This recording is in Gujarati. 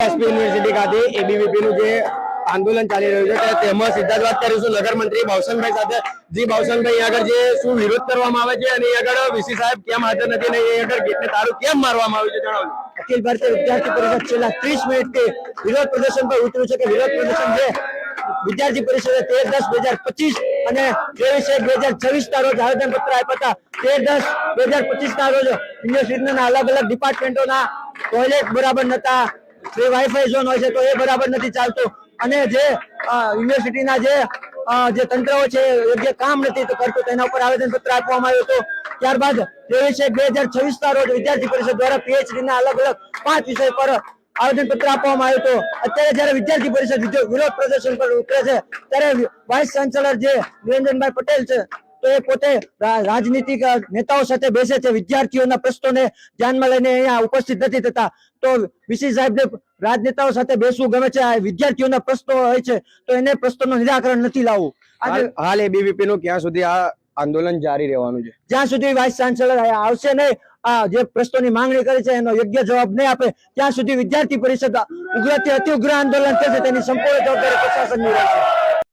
એસપી યુનિવર્સિટી ખાતે એબીવીપી નું જે આંદોલન ચાલી રહ્યું છે તેમાં સીધા જ વાત કરીશું નગર મંત્રી ભાવસનભાઈ સાથે। જી ભાવસનભાઈ, આગળ જે શું વિરોધ કરવામાં આવે છે અને આગળ વીસી સાહેબ કેમ હાજર નથી અને આગળ ગેટને તાળું કેમ મારવામાં આવ્યું છે જણાવજો। અખિલ ભારતીય વિદ્યાર્થી પરિષદ છેલ્લા 30 મિનિટથી વિરોધ પ્રદર્શન પર ઉતર્યું છે કે વિરોધ પ્રદર્શન જે વિદ્યાર્થી પરિષદે 13/10/2025 અને 23/1/2026 ના રોજ આવેદનપત્ર આપ્યા હતા। 13/10/2025 ના રોજ યુનિવર્સિટીના અલગ અલગ ડિપાર્ટમેન્ટોના ટોયલેટ બરાબર નતા, જે વાઈફાઈ ઝોન હોય છે તો એ બરાબર નથી ચાલતું અને જે યુનિવર્સિટીના જે તંત્રો છે યોગ્ય કામ નથી કરતું તેના ઉપર આવેદનપત્ર આપવામાં આવ્યું હતું। ત્યારબાદ 23/1/2026 ના રોજ વિદ્યાર્થી પરિષદ દ્વારા પીએચડી ના અલગ અલગ 5 વિષય પર આવેદનપત્ર આપવામાં આવ્યું હતું। અત્યારે જયારે વિદ્યાર્થી પરિષદ વિરોધ પ્રદર્શન પર ઉતરે છે ત્યારે વાઇસ ચાન્સેલર જે નિરંજનભાઈ પટેલ છે તો એ પોતે રાજનીતિક નેતાઓ સાથે બેસે છે, વિદ્યાર્થીઓના પ્રશ્નોને ધ્યાનમાં લઈને અહીંયા ઉપસ્થિત નથી થતા। તો વીસી સાહેબને રાજનેતાઓ સાથે બેસવું ગમે છે, વિદ્યાર્થીઓના પ્રશ્નો હોય છે તો એને પ્રશ્નોનું નિરાકરણ નથી લાવવું। હાલ એબીવીપી નું ક્યાં સુધી આ આંદોલન જારી રહેવાનું છે? જ્યાં સુધી વાઇસ ચાન્સેલર આવશે નહીં, જે પ્રશ્નોની માંગણી કરી છે એનો યોગ્ય જવાબ નહીં આપે ત્યાં સુધી વિદ્યાર્થી પરિષદ ઉગ્રથી અતિ ઉગ્ર આંદોલન થશે, તેની સંપૂર્ણ જવાબદારી પ્રશાસનની રહેશે।